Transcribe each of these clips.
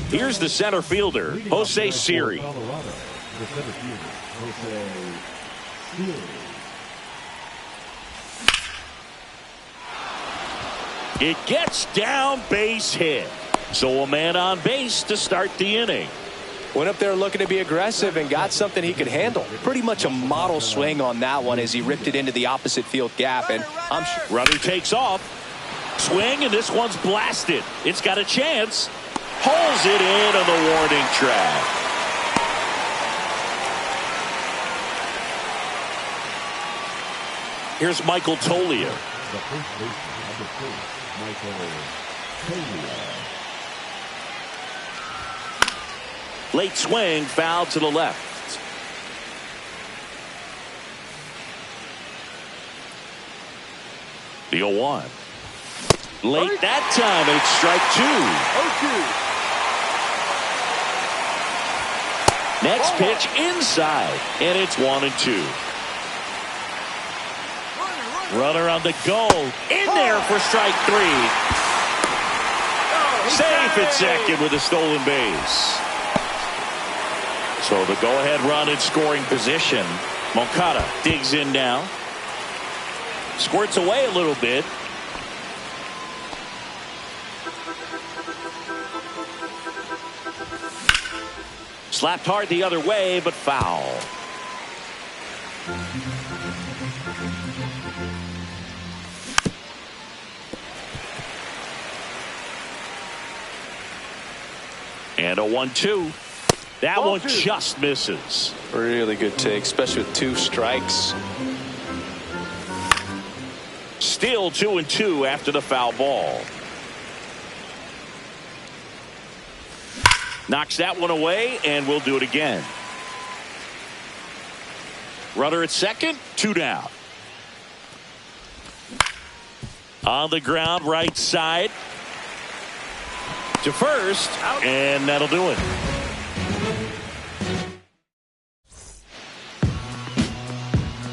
Here's the center fielder, Jose Siri. It gets down, base hit. So a man on base to start the inning. Went up there looking to be aggressive and got something he could handle. Pretty much a model swing on that one as he ripped it into the opposite field gap. And I'm sure runner takes off. Swing, and this one's blasted. It's got a chance. Pulls it in on the warning track. Here's Michael Toglia. Late swing, foul to the left. The 0-1. Late that time, and it's strike 2. Next pitch inside, and it's 1-2. Runner on the go, in there for strike 3. Safe at second with a stolen base. So the go-ahead run in scoring position. Moncada digs in now. Squirts away a little bit. Slapped hard the other way, but foul. And a 1-2. That one just misses. Really good take, especially with 2 strikes. Still 2-2 after the foul ball. Knocks that one away, and we'll do it again. Runner at second, 2 down. On the ground, right side. To first, and that'll do it.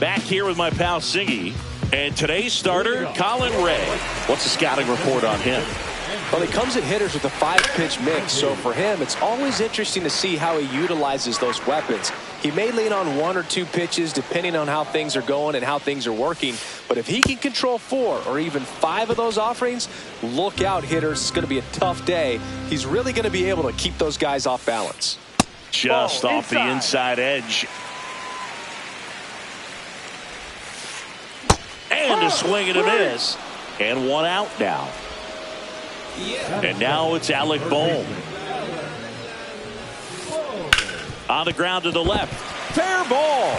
Back here with my pal Siggy, and today's starter, Colin Ray. What's the scouting report on him? Well, he comes at hitters with a 5-pitch mix, so for him, it's always interesting to see how he utilizes those weapons. He may lean on 1 or 2 pitches depending on how things are going and how things are working, but if he can control 4 or even 5 of those offerings, look out, hitters. It's going to be a tough day. He's really going to be able to keep those guys off balance. Just off the inside edge. And a swing and a miss. And 1 out now. And now it's Alec Bohm. On the ground to the left. Fair ball.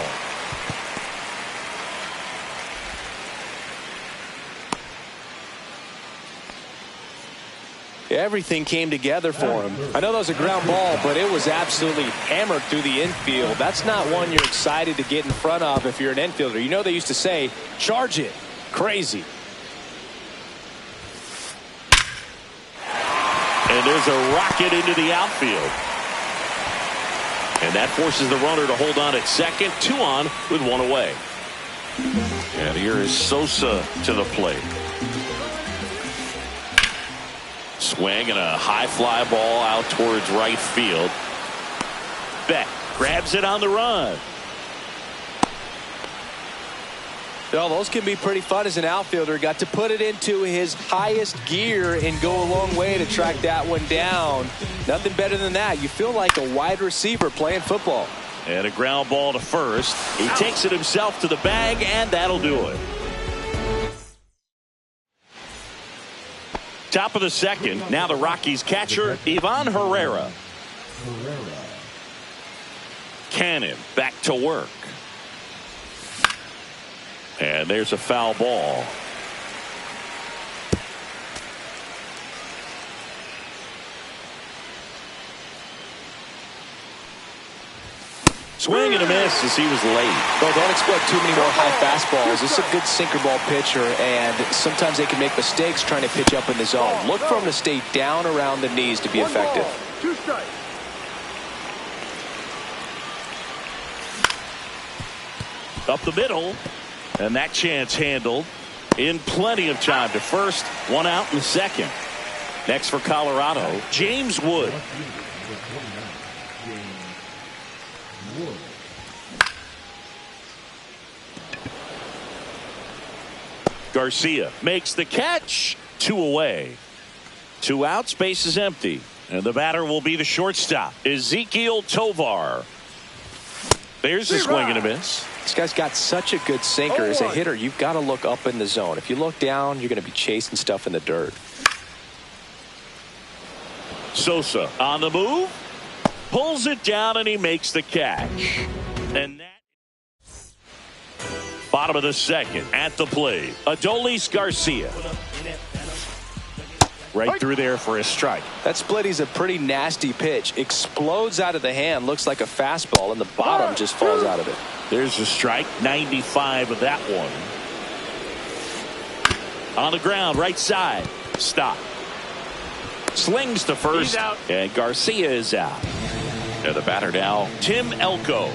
Everything came together for him. I know that was a ground ball, but it was absolutely hammered through the infield. That's not one you're excited to get in front of if you're an infielder. You know they used to say, charge it. Crazy. And there's a rocket into the outfield. And that forces the runner to hold on at second. 2 on with 1 away. And here is Sosa to the plate. Swing and a high fly ball out towards right field. Beck grabs it on the run. Well, those can be pretty fun as an outfielder. Got to put it into his highest gear and go a long way to track that one down. Nothing better than that. You feel like a wide receiver playing football. And a ground ball to first. He takes it himself to the bag, and that'll do it. Top of the second. Now the Rockies catcher, Ivan Herrera. Cannon back to work. And there's a foul ball. Swing and a miss as he was late. Well, don't expect too many more high fastballs. This is a good sinker ball pitcher, and sometimes they can make mistakes trying to pitch up in the zone. Look for him to stay down around the knees to be effective. 2 strikes. Up the middle, and that chance handled. in plenty of time to first, one out in the second. Next for Colorado, James Wood. Garcia makes the catch. 2 away. 2 outs, base is empty. And the batter will be the shortstop, Ezequiel Tovar. There's a swing and a miss. This guy's got such a good sinker. As a hitter, you've got to look up in the zone. If you look down, you're going to be chasing stuff in the dirt. Sosa on the move. Pulls it down and he makes the catch. And that. Bottom of the second at the plate, Adolis Garcia. Right through there for a strike. That split is a pretty nasty pitch. Explodes out of the hand. Looks like a fastball, and the bottom just falls out of it. There's a strike. 95 of that one. On the ground, right side. Stop. Slings to first. And Garcia is out. And the batter now, Tim Elko.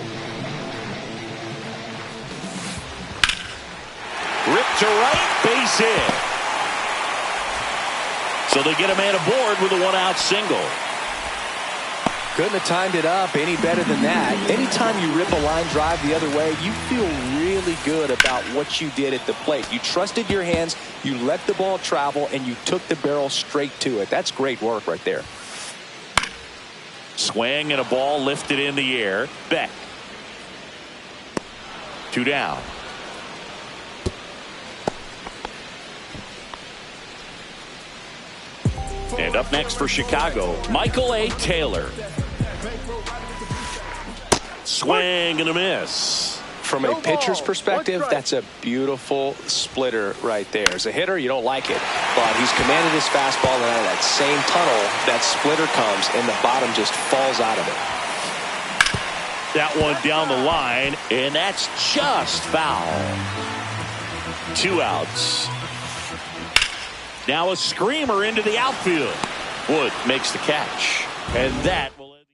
Ripped to right, base hit. So they get a man aboard with a 1-out single. Couldn't have timed it up any better than that. Anytime you rip a line drive the other way, you feel really good about what you did at the plate. You trusted your hands, you let the ball travel, and you took the barrel straight to it. That's great work right there. Swing and a ball lifted in the air. Beck. 2 down. And up next for Chicago, Michael A. Taylor. Swing and a miss. From a pitcher's perspective, that's a beautiful splitter right there. As a hitter, you don't like it, but he's commanded his fastball, and out of that same tunnel, that splitter comes, and the bottom just falls out of it. That one down the line, and that's just foul. 2 outs. Now a screamer into the outfield. Wood makes the catch. And that will end.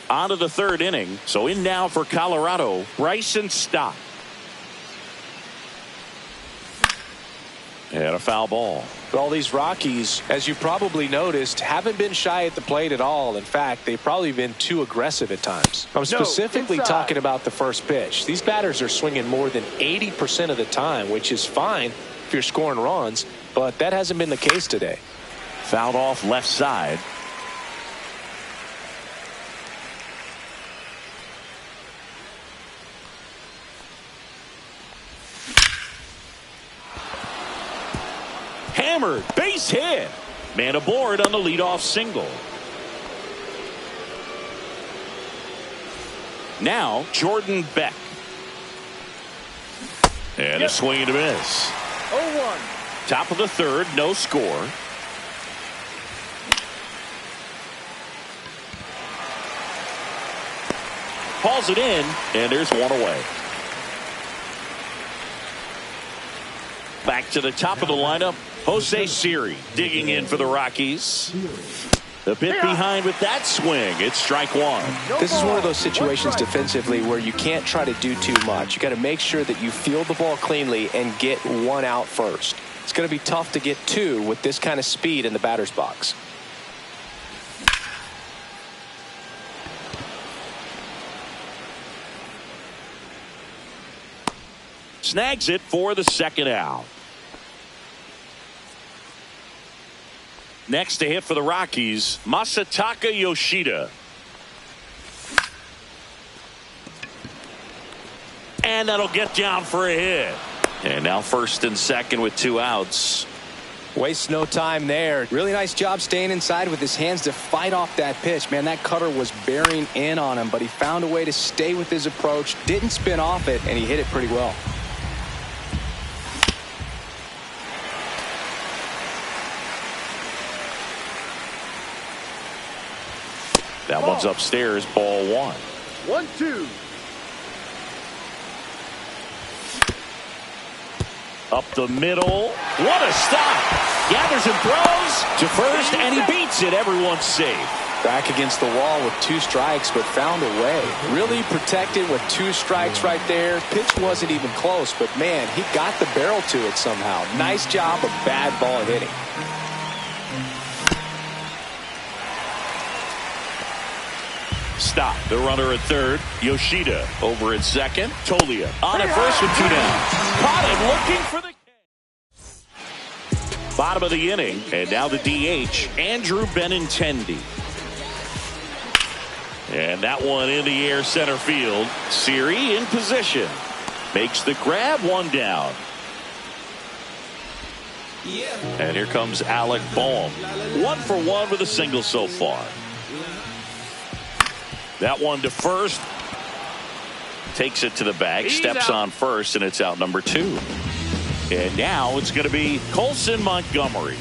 On to the 3rd inning. So in now for Colorado, Bryson Stott. And a foul ball. But all these Rockies, as you probably noticed, haven't been shy at the plate at all. In fact, they've probably been too aggressive at times. I'm specifically talking about the first pitch. These batters are swinging more than 80% of the time, which is fine if you're scoring runs, but that hasn't been the case today. Fouled off left side. Hammered, base hit. Man aboard on the leadoff single. Now Jordan Beck. And a swing and a miss. 0-1. Top of the 3rd, no score. Hauls it in, and there's 1 away. Back to the top of the lineup, Jose Siri digging in for the Rockies. A bit behind with that swing. It's strike 1. This is one of those situations defensively where you can't try to do too much. You got to make sure that you field the ball cleanly and get 1 out first. It's going to be tough to get 2 with this kind of speed in the batter's box. Snags it for the 2nd out. Next to hit for the Rockies, Masataka Yoshida. And that'll get down for a hit. And now 1st and 2nd with 2 outs. Wastes no time there. Really nice job staying inside with his hands to fight off that pitch. Man, that cutter was bearing in on him, but he found a way to stay with his approach, didn't spin off it, and he hit it pretty well. That one's upstairs, ball 1. 1-2. Up the middle. What a stop. Gathers and throws to first, and he beats it. Everyone's safe. Back against the wall with 2 strikes, but found a way. Really protected with 2 strikes right there. Pitch wasn't even close, but man, he got the barrel to it somehow. Nice job of bad ball hitting. Stop. The runner at third. Yoshida over at second. Tolia on at first with 2 down. Caught him looking for the bottom of the inning. And now the DH, Andrew Benintendi. And that one in the air center field. Siri in position. Makes the grab, 1 down. And here comes Alec Bohm. 1 for 1 with a single so far. That one to first. Takes it to the bag. Steps on first, and it's out number 2. And now it's going to be Colson Montgomery.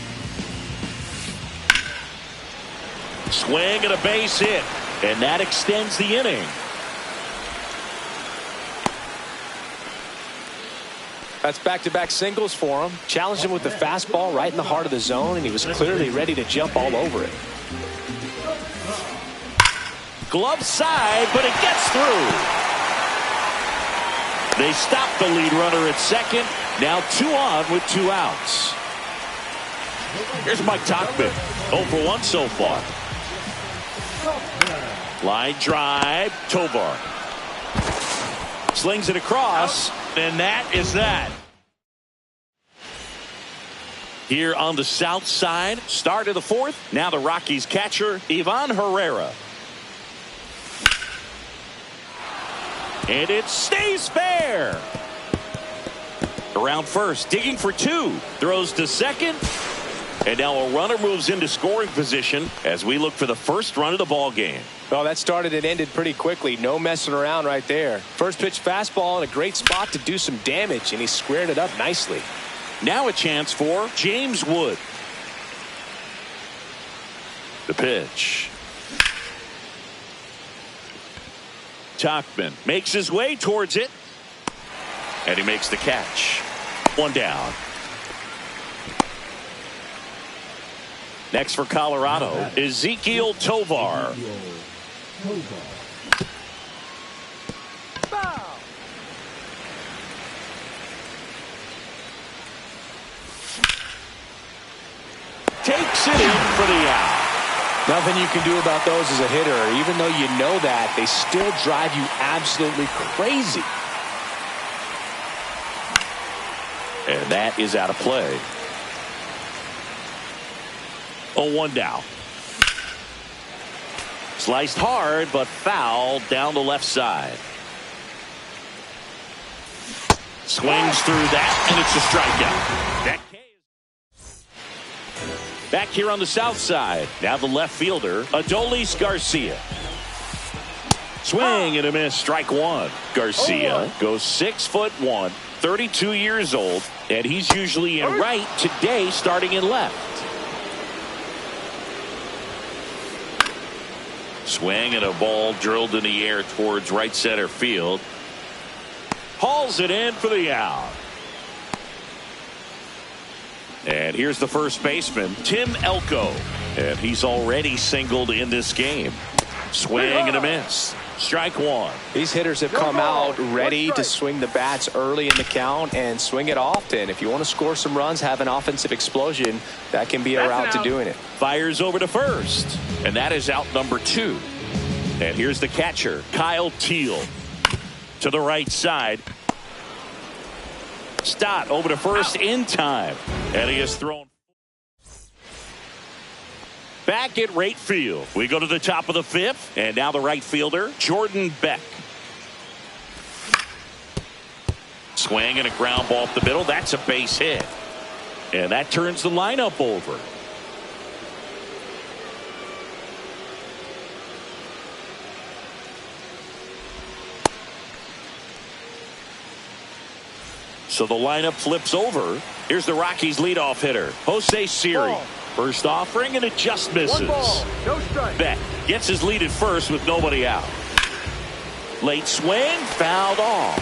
Swing and a base hit. And that extends the inning. That's back-to-back singles for him. Challenged him with the fastball right in the heart of the zone, and he was clearly ready to jump all over it. Glove side, but it gets through. They stop the lead runner at second. Now 2 on with 2 outs. Here's Mike Tauchman. 0 for 1 so far. Line drive, Tovar. Slings it across, and that is that. Here on the south side, start of the 4th. Now the Rockies catcher, Ivan Herrera. And it stays fair. Around first, digging for 2. Throws to second. And now a runner moves into scoring position as we look for the first run of the ball game. Well, that started and ended pretty quickly. No messing around right there. First pitch fastball in a great spot to do some damage, and he squared it up nicely. Now a chance for James Wood. The pitch. Tauchman makes his way towards it. And he makes the catch. 1 down. Next for Colorado, Ezequiel Tovar. Takes it in for the out. Nothing you can do about those as a hitter. Even though you know that, they still drive you absolutely crazy. And that is out of play. 0-1 now. Sliced hard, but foul down the left side. Swings through that, and it's a strikeout. Back here on the south side. Now the left fielder, Adolis Garcia. Swing and a miss, strike 1. Garcia goes 6'1", 32 years old, and he's usually in right, today starting in left. Swing and a ball drilled in the air towards right center field. Hauls it in for the out. And here's the first baseman, Tim Elko. And he's already singled in this game. Swing and a miss. Strike 1. These hitters have come out ready to swing the bats early in the count and swing it often. If you want to score some runs, have an offensive explosion, that can be a route to doing it. Fires over to first. And that is out number 2. And here's the catcher, Kyle Teal. To the right side. Stott over to first in time. And he is thrown. Back at right field. We go to the top of the 5th. And now the right fielder, Jordan Beck. Swing and a ground ball up the middle. That's a base hit. And that turns the lineup over. So the lineup flips over. Here's the Rockies leadoff hitter, Jose Siri. First offering, and it just misses. 1 ball, no strike. Beck gets his lead at first with nobody out. Late swing, fouled off.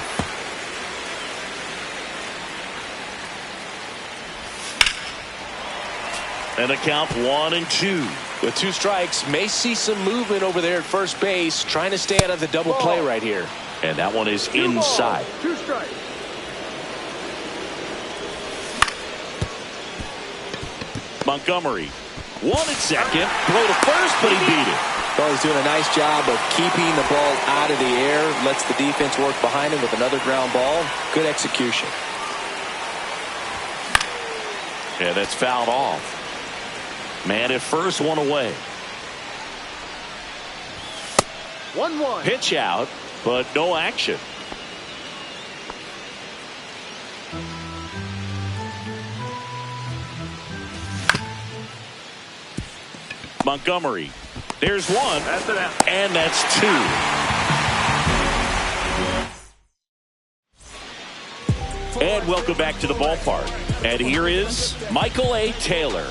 And the count 1-2. With 2 strikes, may see some movement over there at first base, trying to stay out of the double play right here. And that one is inside. 2 strikes. Montgomery, 1 at second, throw to first, but he beat it. Well, he's doing a nice job of keeping the ball out of the air, lets the defense work behind him with another ground ball. Good execution. Yeah, that's fouled off. Man at first, 1 away. 1-1. Pitch out, but no action. Montgomery. There's 1. That's it out. And that's 2. And welcome back to the ballpark. And here is Michael A. Taylor.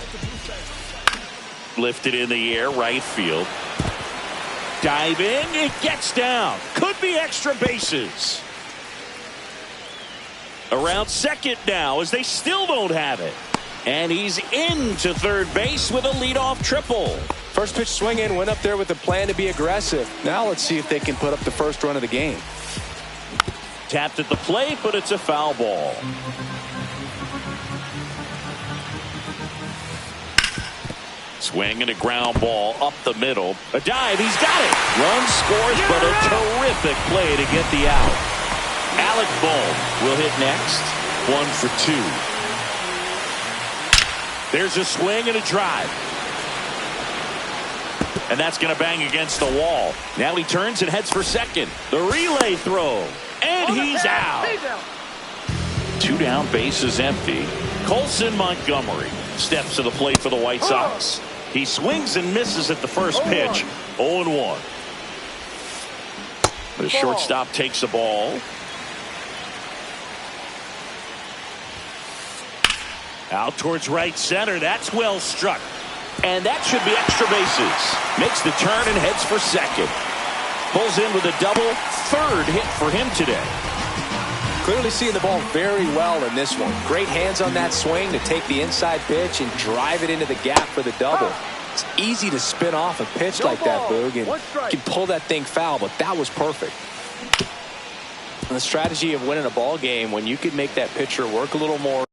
Lifted in the air, right field. Diving, it gets down. Could be extra bases. Around second now as they still don't have it. And he's into third base with a leadoff triple. First pitch swing in, went up there with a plan to be aggressive. Now let's see if they can put up the first run of the game. Tapped at the plate, but it's a foul ball. Swing and a ground ball up the middle. A dive, he's got it. Run scores, but a terrific play to get the out. Alec Bohm will hit next. 1 for 2. There's a swing and a drive. And that's going to bang against the wall. Now he turns and heads for second. The relay throw. And he's out. 2 down, base is empty. Colson Montgomery steps to the plate for the White Sox. He swings and misses at the first pitch. 0-1. The shortstop takes the ball. Out towards right center. That's well struck. And that should be extra bases. Makes the turn and heads for second. Pulls in with a double. 3rd hit for him today. Clearly seeing the ball very well in this one. Great hands on that swing to take the inside pitch and drive it into the gap for the double. It's easy to spin off a pitch like that, Boog, and you can pull that thing foul, but that was perfect. And the strategy of winning a ball game when you can make that pitcher work a little more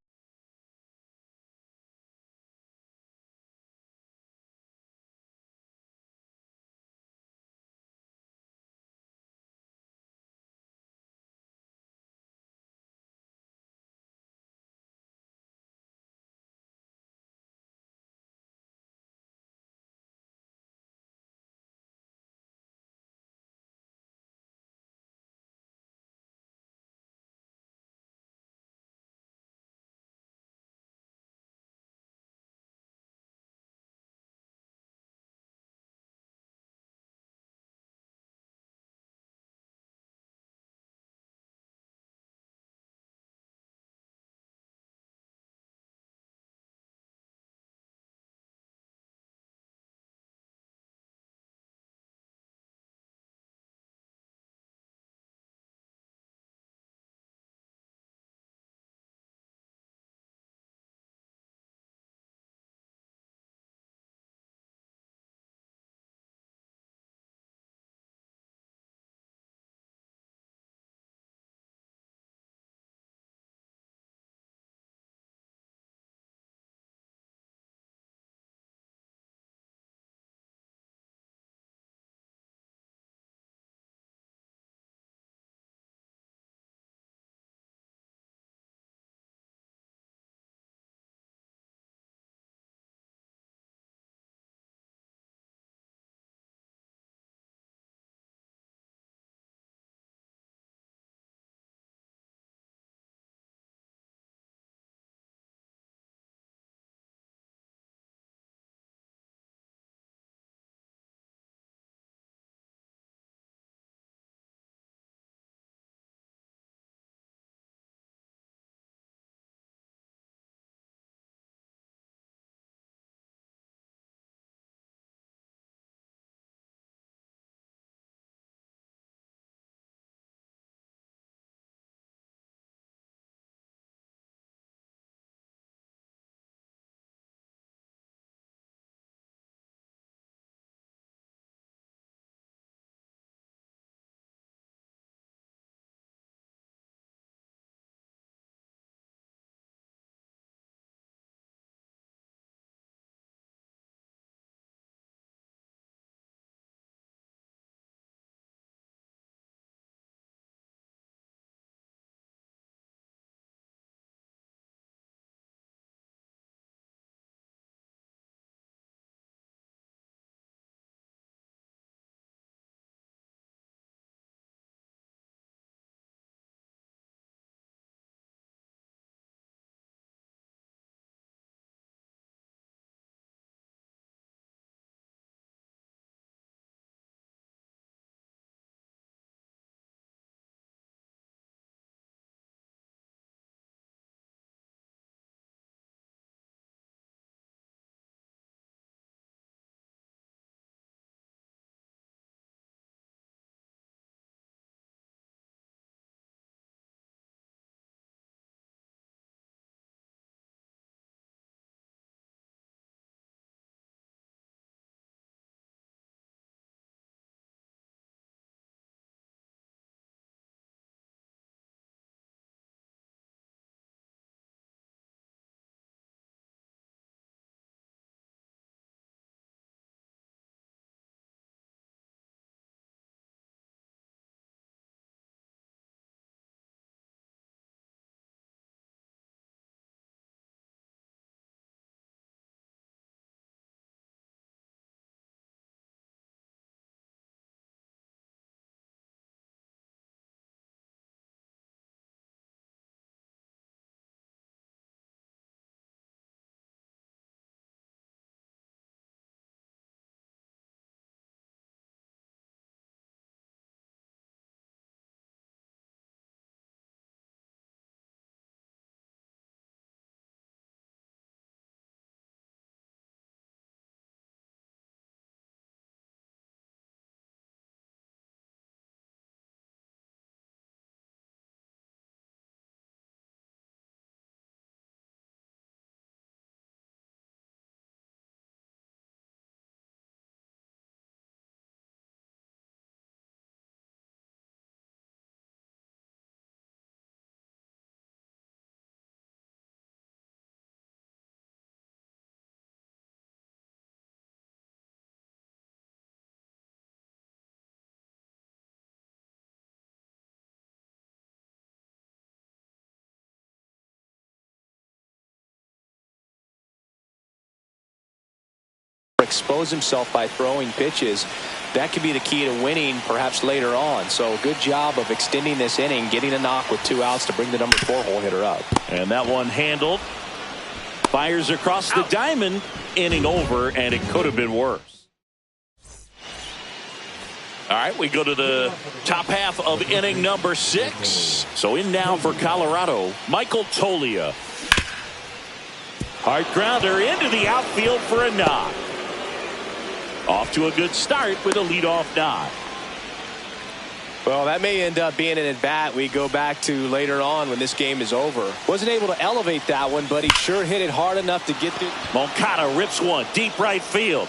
expose himself by throwing pitches, that could be the key to winning perhaps later on. So good job of extending this inning, getting a knock with 2 outs to bring the number 4 hole hitter up. And that one handled. Fires across the diamond. Inning over, and it could have been worse. All right, we go to the top half of inning number 6. So in now for Colorado, Michael Toglia. Hard grounder into the outfield for a knock. Off to a good start with a leadoff knock. Well, that may end up being an at-bat we go back to later on when this game is over. Wasn't able to elevate that one, but he sure hit it hard enough to get through. Moncada rips one deep right field.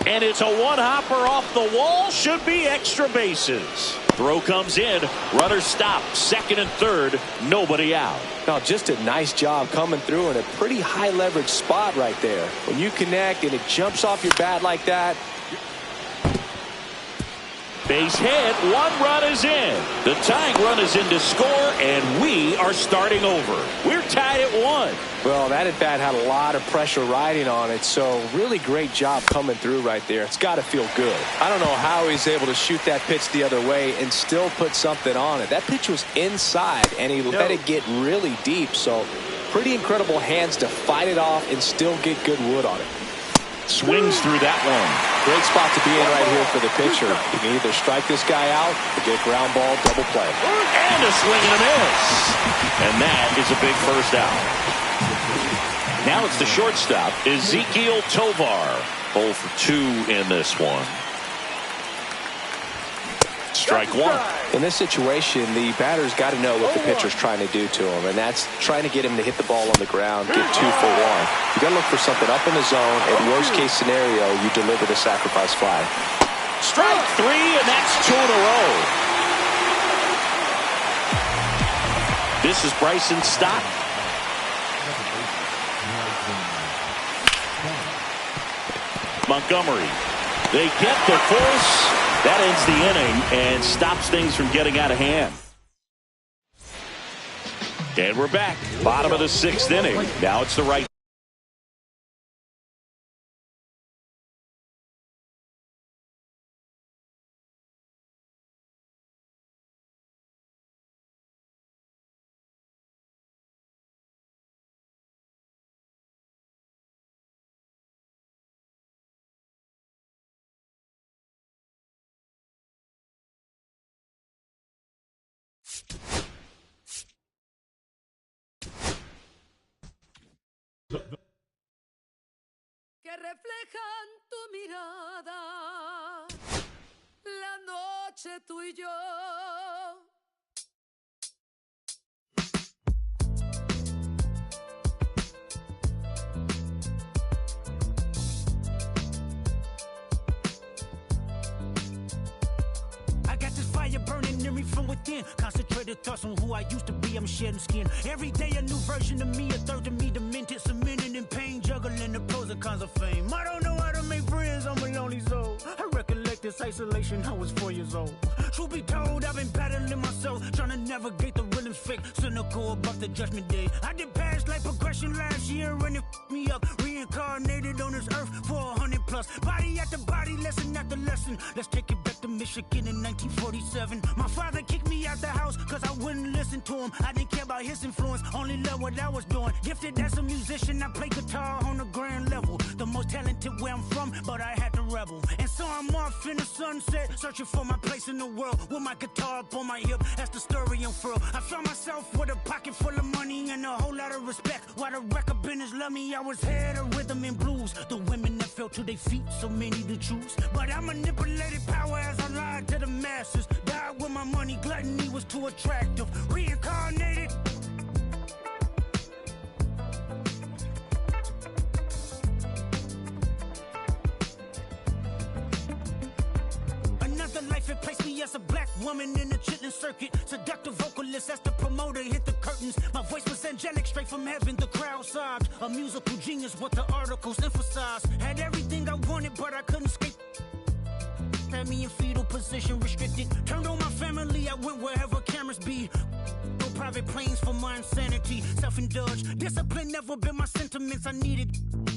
And it's a one-hopper off the wall. Should be extra bases. Throw comes in. Runner stopped. Second and third. Nobody out. No, just a nice job coming through in a pretty high leverage spot right there. When you connect and it jumps off your bat like that. Base hit. 1 run is in. The tying run is in to score, and we are starting over. We're tied at 1. Well, that at-bat had a lot of pressure riding on it, so really great job coming through right there. It's got to feel good. I don't know how he's able to shoot that pitch the other way and still put something on it. That pitch was inside, and he let it get really deep, so pretty incredible hands to fight it off and still get good wood on it. Swings through that one. Great spot to be in right here for the pitcher. You can either strike this guy out or get a ground ball double play. And a swing and a miss. And that is a big first out. Now it's the shortstop, Ezequiel Tovar. 0 for 2 in this one. Strike 1. In this situation, the batter's got to know what the pitcher's trying to do to him, and that's trying to get him to hit the ball on the ground, get 2 for 1. You got to look for something up in the zone. In worst case scenario, you deliver the sacrifice fly. Strike 3, and that's 2 in a row. This is Bryson Stott. Montgomery. They get the force. That ends the inning and stops things from getting out of hand. And we're back. Bottom of the 6th inning. Now it's the right. Que reflejan tu mirada, la noche tú y yo. I got this fire burning in me from within. Concentrated thoughts on who I used to be. I'm shedding skin. Every day a new version of me, a third of me demented, cemented in pain, juggling the pros and cons of fame. I don't know how to make friends, I'm a lonely soul. I recollect this isolation, I was 4 years old. Truth be told, I've been battling myself, trying to navigate the real and fake, cynical about the judgment day. I did past life progression last year and it f***ed me up. Reincarnated on this earth for 100 plus. Body after body, lesson after lesson. Let's take it back to Michigan in 1947. My father kicked me out the house cause I wouldn't listen to him. I didn't care about his influence, only loved what I was doing. Gifted as a musician, I play guitar on a grand level. The most talented where I'm from, but I had to rebel. And so I'm off in the sunset, searching for my place in the world. With my guitar up on my hip, that's the story unfurled. I found myself with a pocket full of money and a whole lot of respect. While the record business loved me, I was head of rhythm and blues. The women that fell to their feet, so many to choose. But I manipulated power as I lied to the masses. Died with my money, gluttony was too attractive. Reincarnated. Another life, it placed me as a black woman in the chitlin circuit. Seductive vocalist as the promoter hit the curtains. My voice was angelic, straight from heaven. The crowd sobbed. A musical genius, what the articles emphasized. Had everything I wanted, but I couldn't escape. Had me in fetal position, restricted. Turned on my family, I went wherever cameras be. No private planes for my insanity. Self-indulged, discipline never been my sentiments. I needed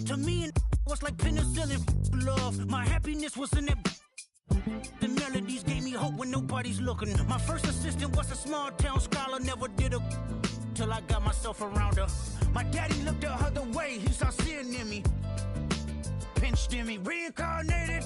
to me and was like penicillin. Love, my happiness was in that. The melodies gave me hope when nobody's looking. My first assistant was a small town scholar, never did a till I got myself around her. My daddy looked at her the way he saw sin in me, pinched in me, reincarnated.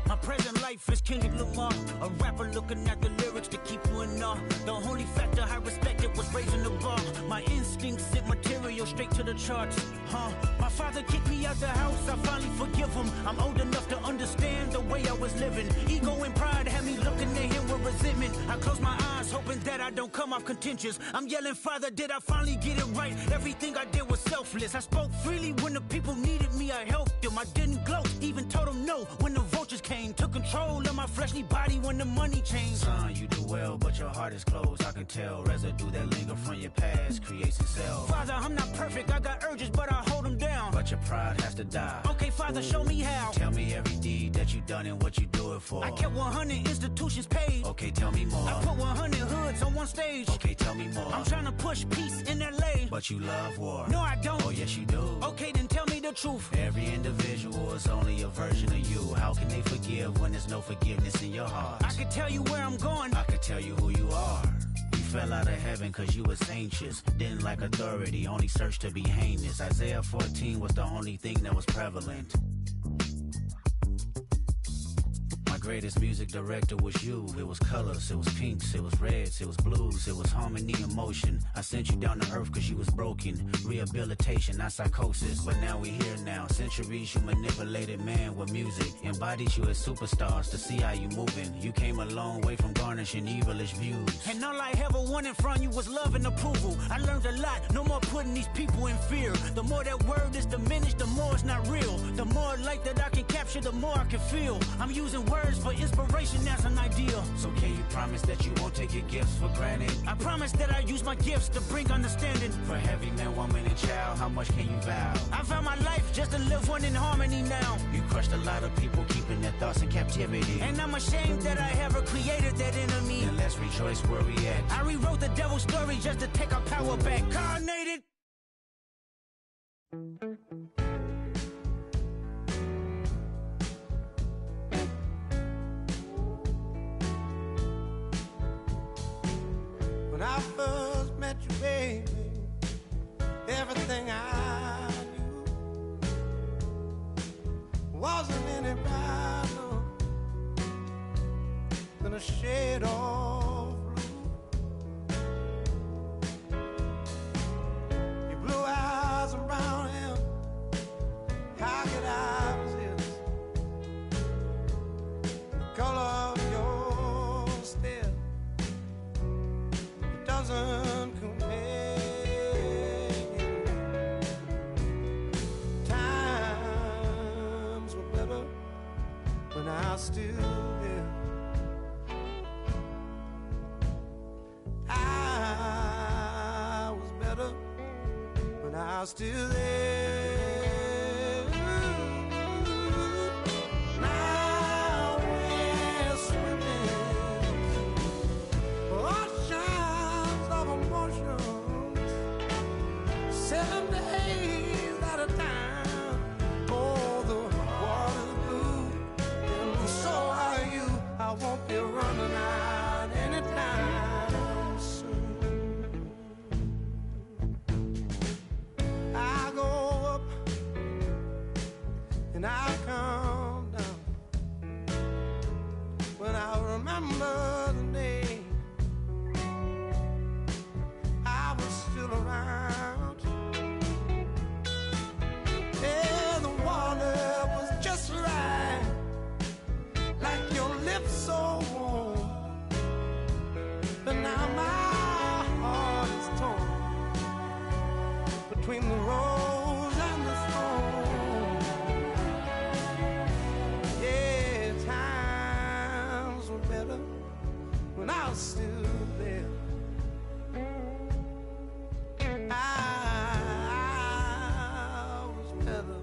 My present life is Kendrick Lamar, a rapper looking at the lyrics to keep you in awe. The only factor I respected was raising the bar. My instincts sent material straight to the charts. My father kicked me out the house, I finally forgive him. I'm old enough to understand the way I was living. Ego and pride had me looking at him with resentment. I close my eyes, hoping that I don't come off contentious. I'm yelling, Father, did I finally get it right? Everything I did was selfless. I spoke freely when the people needed me, I helped them. I didn't gloat, even told them no when the vultures came. Took control of my fleshly body when the money changed. Son, you do well, but your heart is closed. I can tell residue that linger from your past creates itself. Father, I'm not perfect, I got urges, but I hold them down. But your pride has to die. Okay, Father, show me how. Tell me every deed that you done and what you do it for. I kept 100 institutions paid. Okay, tell me more. I put 100 hoods on one stage. Okay, tell me more. I'm trying to push peace in LA. But you love war. No, I don't. Oh, yes, you do. Okay, then tell me the truth. Every individual is only a version of you. How can they forgive when there's no forgiveness in your heart? I can tell you where I'm going. I could tell you who you are. You fell out of heaven cause you was anxious. Didn't like authority, only searched to be heinous. Isaiah 14 was the only thing that was prevalent. My greatest music director was you. It was colors, it was pinks, it was reds, it was blues, it was harmony and motion. I sent you down to earth cause you was broken. Rehabilitation, not psychosis, but now we here now. Centuries you manipulated man with music. Embodied you as superstars to see how you moving. You came a long way from garnishing evilish views. And all I ever wanted from you was love and approval. I learned a lot, no more putting these people in fear. The more that word is diminished, the more it's not real. The more light that I can capture, the more I can feel. I'm using words for inspiration as an ideal. So can you promise that you won't take your gifts for granted? I promise that I use my gifts to bring understanding. For every man, woman, and child, how much can you vow? I found my life just to live one in harmony now. You crushed a lot of people keeping their thoughts in captivity. And I'm ashamed that I ever created that enemy. And let's rejoice where we at. I rewrote the devil's story just to take our power back. Carnated. When I first met you, baby, everything I knew wasn't any brighter than a shade of blue. Your blue eyes and brown hair, how could I resist the color of your stare? Doesn't compare. Times were better when I was still there. I was better when I was still there. Now we're swimming oceans of emotions, 7 days at a time. Oh, the water's blue, and so are you. I won't be running out anytime soon. I go up and I come down when I remember the day I was still around. Yeah, the water was just right, like your lips so warm. But now my heart is torn between the rose and the thorn. Yeah, times were better when I was still there. I was better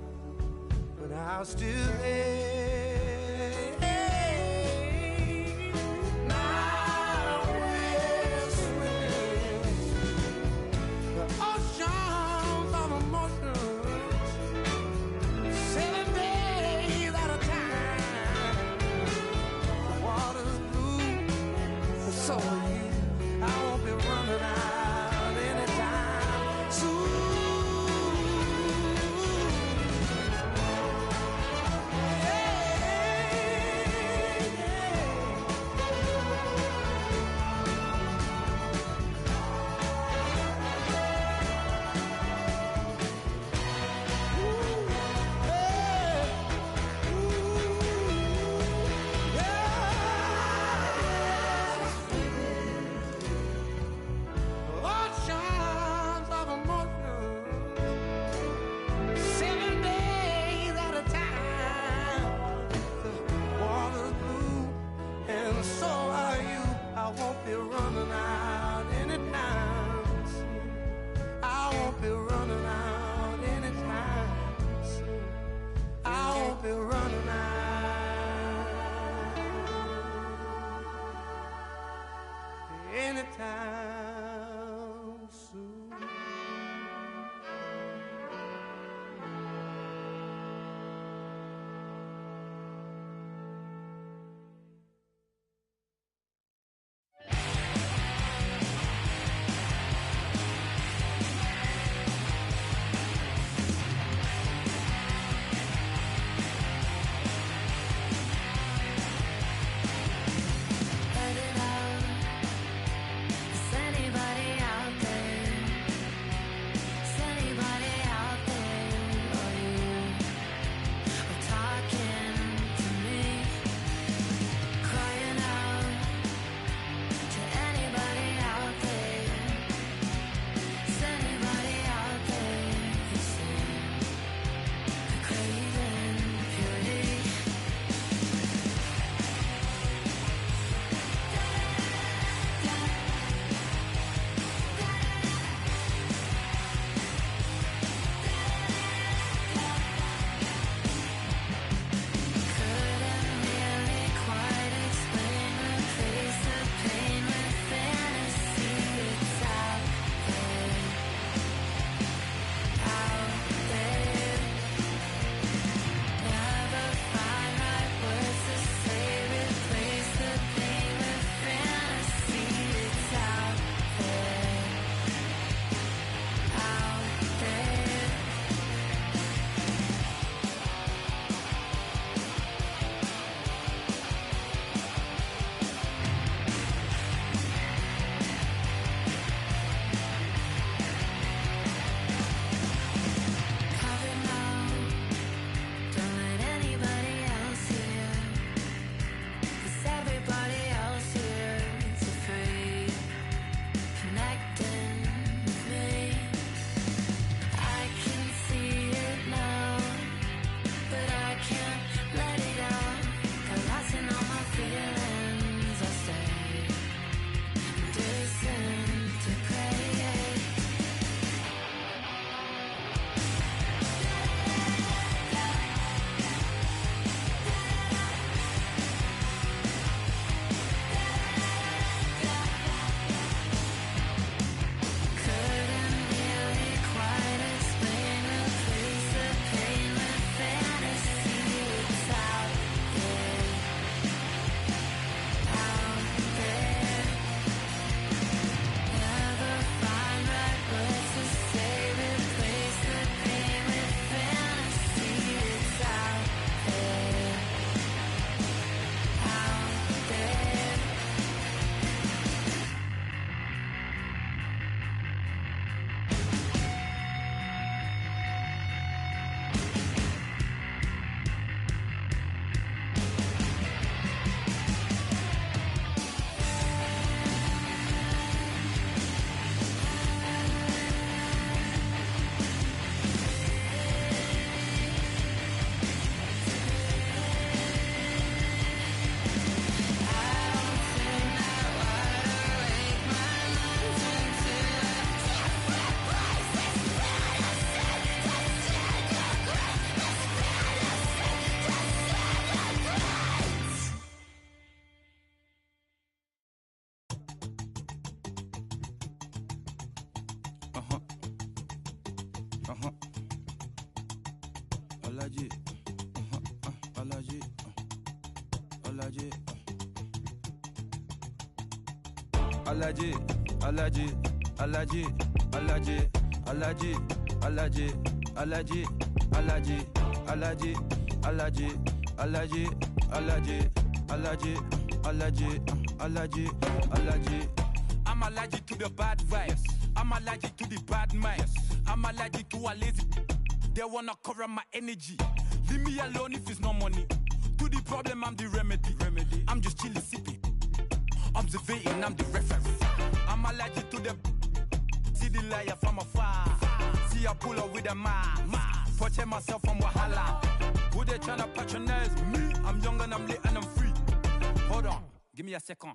when I I'll still lay. Now we're swimming the oceans of emotions, 7 days at a time. The water's blue, so are you. I won't be running out anytime soon. Oceans of emotion, 7 days at a time. The water's blue, and so are you. I won't be running out anytime soon. I won't be running out anytime soon. I won't be running out anytime soon. Does anybody Allergy. Allergy. Allergy. Allergy. Allergy. Allergy. Allergy. Allergy. Allergy. Allergy. Allergy. Allergy. Allergy. Allergy. Allergy. Allergy. Allergy. Allergy. Allergy. I'm allergic to the bad vibes. I'm allergic to the bad minds. I'm allergic to a lazy. They wanna cover my energy. Leave me alone if it's no money. To the problem, I'm the remedy. I'm just chilling, sipping. Observating, I'm the referee. I'm allergic to the. See the liar from afar. See I pull up with a mask. Protect myself from Wahala. Who they tryna patronize me? I'm young and I'm lit and I'm free. Hold on, give me a second.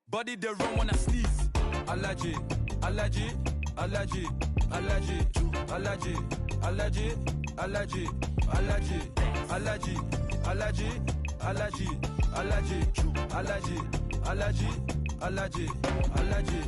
Body they run when I sneeze. Allergy, allergy, allergy, allergy, allergy, allergy, allergy, allergy, allergy, allergy, allergy, allergy, allergy, allergy, allergy, allergy.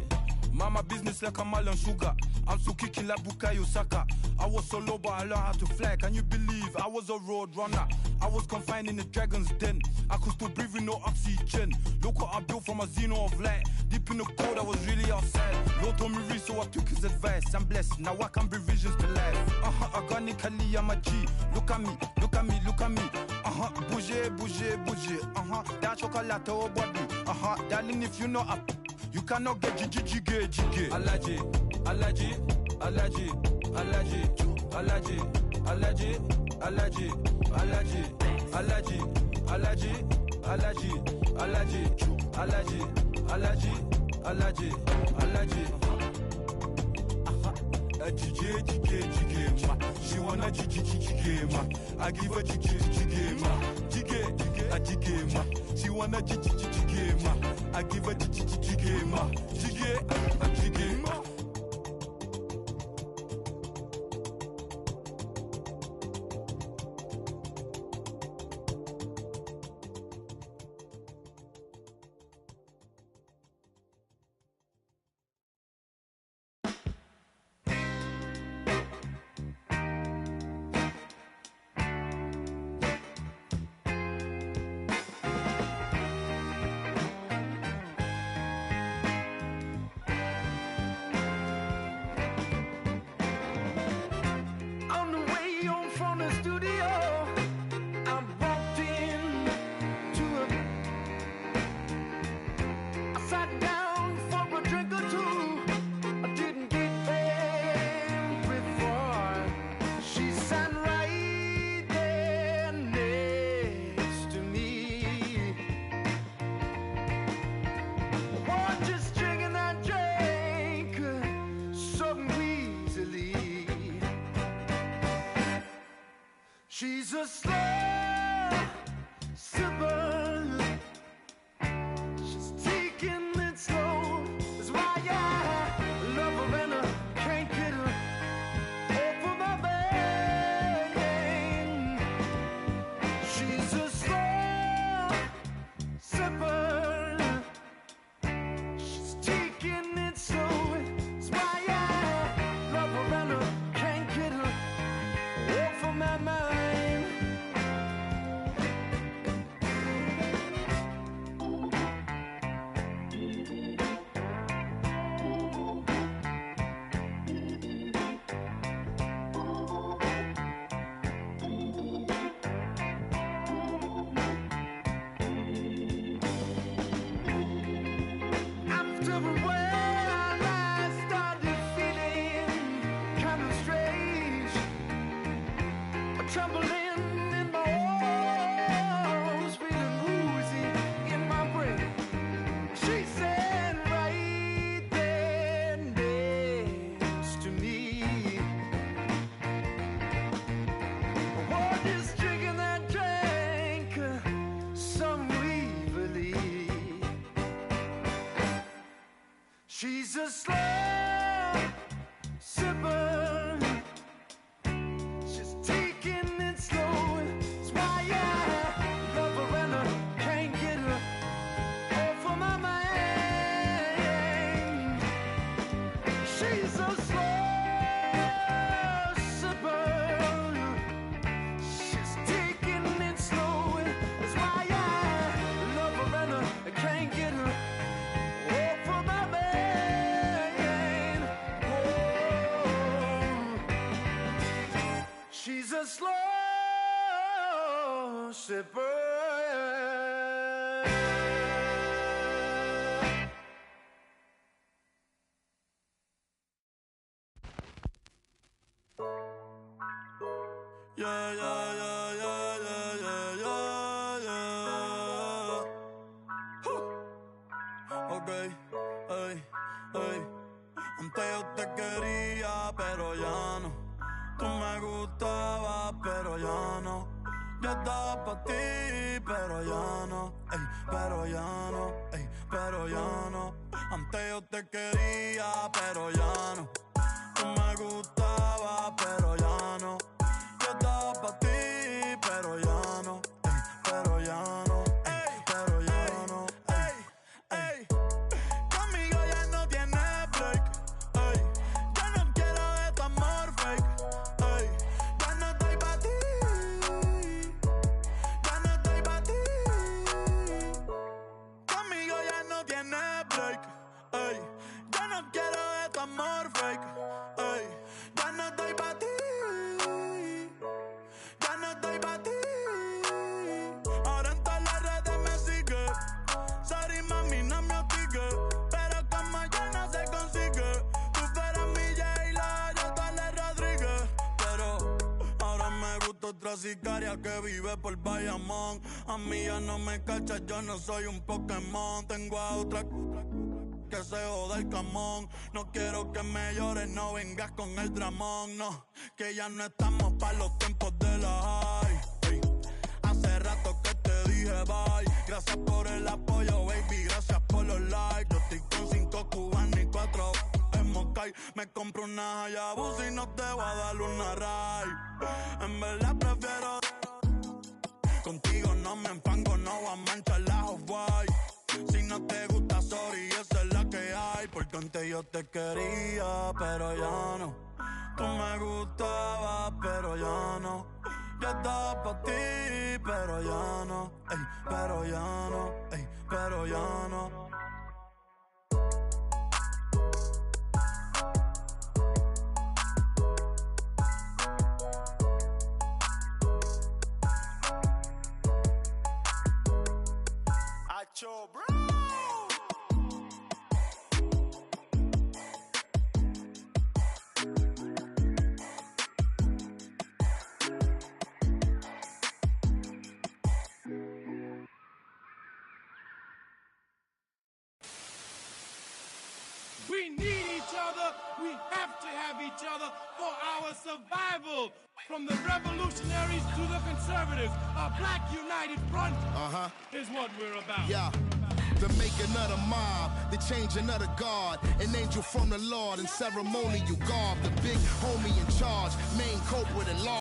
Mama business like a Malon Sugar. I'm so kicking like Bukayo Saka. I was so low but I learned how to fly. Can you believe I was a road runner? I was confined in the dragon's den. I could still breathe with no oxygen. Look what I built from a xeno of light. Deep in the cold I was really outside. Lord told me read so I took his advice. I'm blessed, now I can bring visions to life. Organically I'm a G. Look at me, look at me, look at me. Bouger, bouger, bouger. That chocolate or body. Darling if you know up. You cannot get jiggy. Allergy, allergy, allergy, allergy, allergy, allergy, allergy, allergy, allergy, allergy, allergy, allergy, allergy, allergy, allergy, allergy. Jiggy, ma. She wanna jiggy, ma. I give her jiggy, ma. Jiggy, ma. She wanna jiggy, ma. I give her jiggy, ma. Jiggy, ma. She's a slow sipper. She's taking it slow. That's why I love her and I can't get her off of my brain. She's a slow sipper. She's taking it slow. That's why I love her and I can't get her off of my mind. She's a slow sipper. She's taking it slow. That's why I love her and I can't get her off of my mind. She's a slow se puede. Yeah, yeah, yeah, yeah, yeah, yeah, yeah, yeah. Okay, hey, hey. Antes yo te quería, pero ya no. Tú me gustabas, pero ya no. Yo estaba pa' ti, pero ya no. Ey, pero ya no, ey, pero ya no. Antes yo te quería, pero ya no. Tú me gustabas, pero ya no. Yo estaba pa' ti, pero ya no. Ey, pero ya no, ey, pero ya no. Ey, ey. Conmigo ya no tienes break. Ey, ya no quiero de tu amor fake. Ey, ya no estoy pa' ti. Ya no estoy pa' ti. Conmigo ya no tienes break. Ey, ya no quiero de tu amor fake. Ey, ya no estoy pa' ti. Ya no estoy pa' ti. Ahora en todas las redes me sigue. Sorry mami, no me hostigue. Pero como ya no se consigue. Tú fueras mi J-Lo, yo Dale Rodríguez. Pero ahora me gusta otra sicaria que vive por Bayamón. A mí ya no me cachas, yo no soy un Pokémon. Tengo a otra que se joda el camón. No quiero que me llores, no vengas con el dramón. No, que ya no estamos pa' los tiempos de la high. Ey, hace rato que te dije bye. Gracias por el apoyo, baby, gracias por los likes. Yo estoy con 5 cubanos y 4 en Moscay. Me compro una Hayabusa y no te voy a dar una ride. En verdad prefiero contigo, no me empango, no voy a manchar la Off-White. Si no te gusta, sorry, esa es la que hay. Porque antes yo te quería, pero ya no. Tú me gustabas, pero ya no. Yo estaba pa' ti, pero ya no. Ey, pero ya no, ey, pero ya no. Acho, bro. We need each other. We have to have each other for our survival. From the revolutionaries to the conservatives, a black united front is what we're about. Yeah. The making of the mob, the changing of the guard, an angel from the Lord, in ceremonial garb, the big homie in charge, main culprit and law.